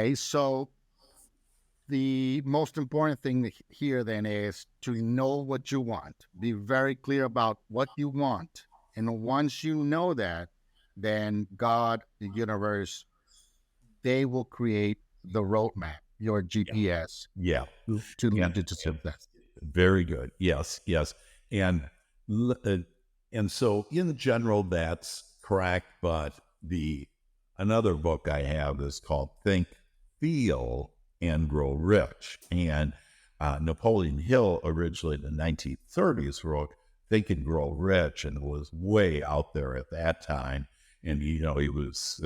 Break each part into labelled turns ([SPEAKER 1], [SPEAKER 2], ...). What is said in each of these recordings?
[SPEAKER 1] Okay, so the most important thing here then is to know what you want. Be very clear about what you want. And once you know that, then God, the universe, they will create the roadmap, your
[SPEAKER 2] Yeah.
[SPEAKER 1] GPS,
[SPEAKER 2] Yeah.
[SPEAKER 1] to
[SPEAKER 2] And,
[SPEAKER 1] lead you to
[SPEAKER 2] and
[SPEAKER 1] success.
[SPEAKER 2] very good. Yes. Yes. And, l- uh, and so in general, that's correct. But another book I have is called Think, Feel, and Grow Rich. And Napoleon Hill, originally in the 1930s, wrote Think and Grow Rich, and it was way out there at that time. And, he was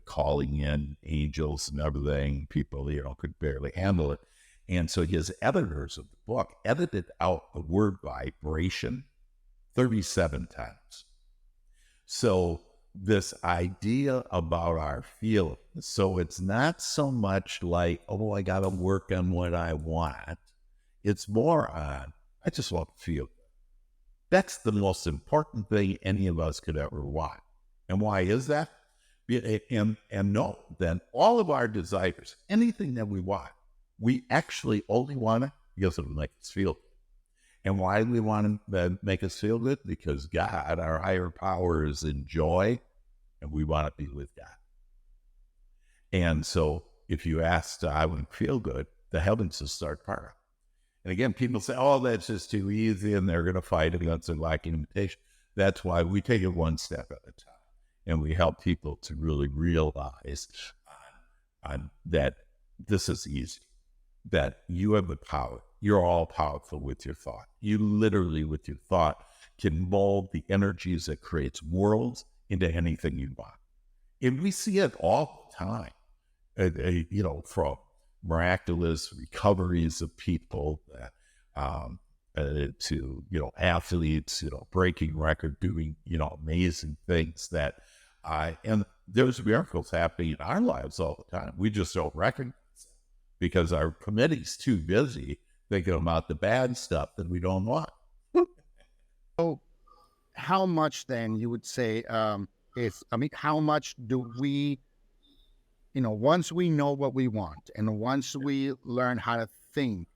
[SPEAKER 2] calling in angels and everything. People, could barely handle it. And so his editors of the book edited out the word vibration 37 times. So this idea about our feelings, so it's not so much like, oh, I got to work on what I want. It's more on, I just want to feel good. That's the most important thing any of us could ever want. And why is that? And know that all of our desires, anything that we want, we actually only want it because it'll make us feel good. And why do we want to make us feel good? Because God, our higher power, is in joy, and we want to be with God. And so if you ask, I would feel good, the heavens will start parting. And again, people say, oh, that's just too easy, and they're going to fight against a lacking invitation. That's why we take it one step at a time. And we help people to really realize that this is easy, that you have the power. You're all powerful with your thought. You literally, with your thought, can mold the energies that creates worlds into anything you want. And we see it all the time, from miraculous recoveries of people that, to, athletes, breaking record, doing, amazing things that, and there's miracles happening in our lives all the time. We just don't recognize it because our committee's too busy thinking about the bad stuff that we don't want.
[SPEAKER 1] So, how much then you would say how much do we, once we know what we want and once we learn how to think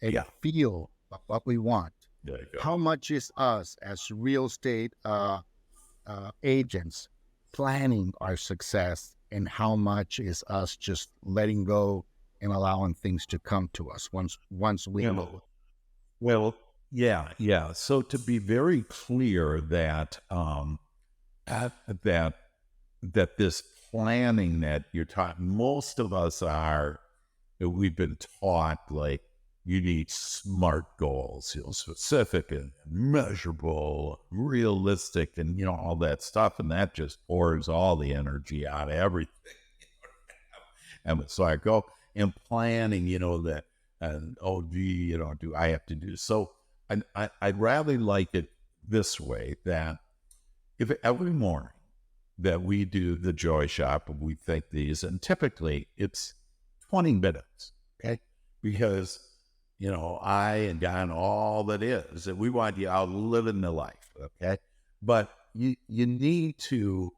[SPEAKER 1] and
[SPEAKER 2] Yeah,
[SPEAKER 1] feel what we want,
[SPEAKER 2] there you go.
[SPEAKER 1] how much is us as real estate agents planning our success, and how much is us just letting go and allowing things to come to us once we
[SPEAKER 2] Yeah.
[SPEAKER 1] know?
[SPEAKER 2] Well, yeah. So to be very clear that that that this planning that you're taught, most of us we've been taught like you need SMART goals, specific and measurable, realistic, and all that stuff, and that just pours all the energy out of everything. And so I go and planning, that, and gee, do I have to do so? I'd rather like it this way, that if every morning that we do the joy shop and we think these, and typically it's 20 minutes, okay? Because, I and God, all that is, that we want you out living the life, okay? But you need to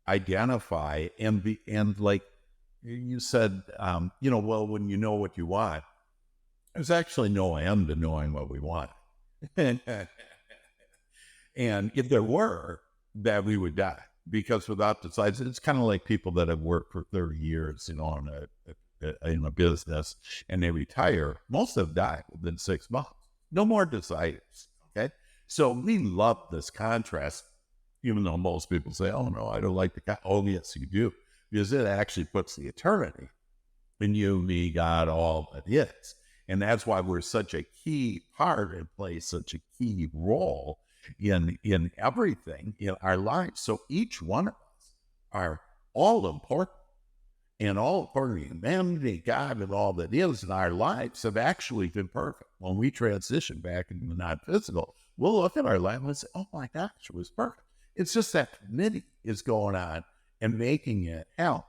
[SPEAKER 2] identify and like you said, well, when you know what you want, there's actually no end to knowing what we want. And if there were, that we would die, because without the sides, it's kind of like people that have worked for 30 years, in a business, and they retire. Most of them die within 6 months. No more desires. Okay, so we love this contrast, even though most people say, "Oh no, I don't like the guy." Oh yes, you do, because it actually puts the eternity in you, me, God, all that is. And that's why we're such a key part and play such a key role in everything in our lives. So each one of us are all important, and all important to humanity, God, and all that is in our lives have actually been perfect. When we transition back into the non-physical, we'll look at our life and say, oh my gosh, it was perfect. It's just that committee is going on and making it help.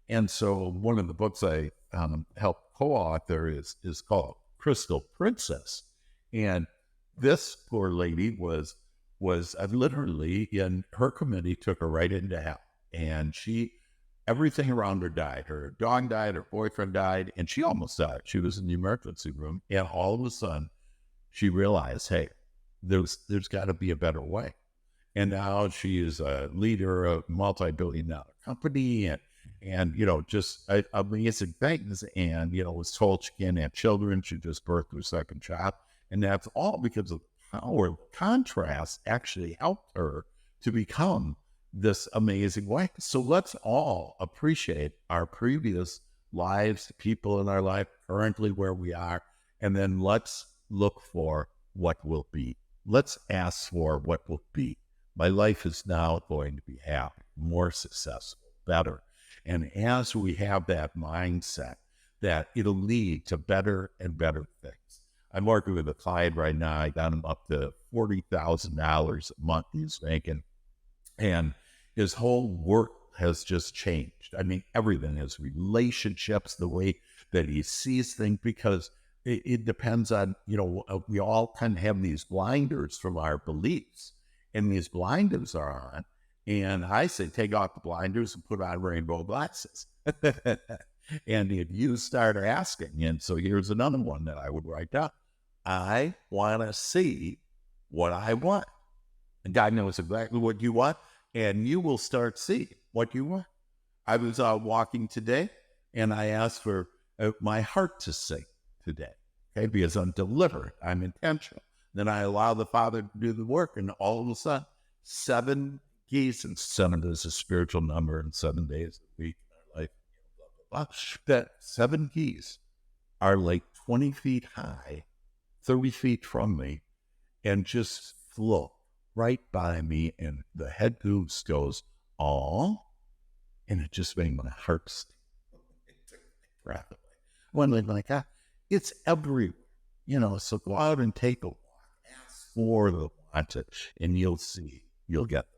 [SPEAKER 2] And so one of the books I helped co-author is called Crystal Princess. And this poor lady was literally, in her committee took her right into hell. And she everything around her died. Her dog died, her boyfriend died, and she almost died. She was in the emergency room, and all of a sudden, she realized, hey, there's got to be a better way. And now she is a leader of a multi-billion-dollar company, and just amazing things. And was told she can't have children. She just birthed her second child, and that's all because of the power. The contrast actually helped her to become this amazing way. So let's all appreciate our previous lives, the people in our life, currently where we are, and then let's look for what will be. Let's ask for what will be. My life is now going to be happy, more successful, better. And as we have that mindset, that it'll lead to better and better things. I'm working with a client right now. I got him up to $40,000 a month he's making. And his whole work has just changed. I mean, everything, his relationships, the way that he sees things, because it depends on, we all kind of have these blinders from our beliefs, and these blinders are on. And I say, take off the blinders and put on rainbow glasses. And if you start asking, and so here's another one that I would write down. I want to see what I want. And God knows exactly what you want, and you will start seeing what you want. I was walking today, and I asked for my heart to sing today, okay, because I'm deliberate, I'm intentional. Then I allow the Father to do the work, and all of a sudden, 7 keys, and 7 is a spiritual number, and 7 days a week in our life, blah, blah, blah. That 7 keys are like 20 feet high, 30 feet from me, and just float right by me, and the head goose goes, "Aw," and it just made my heart sting. It took my breath away. One like that, it's everywhere, So go out and take a walk, ask for the wanted, and you'll see, you'll get them.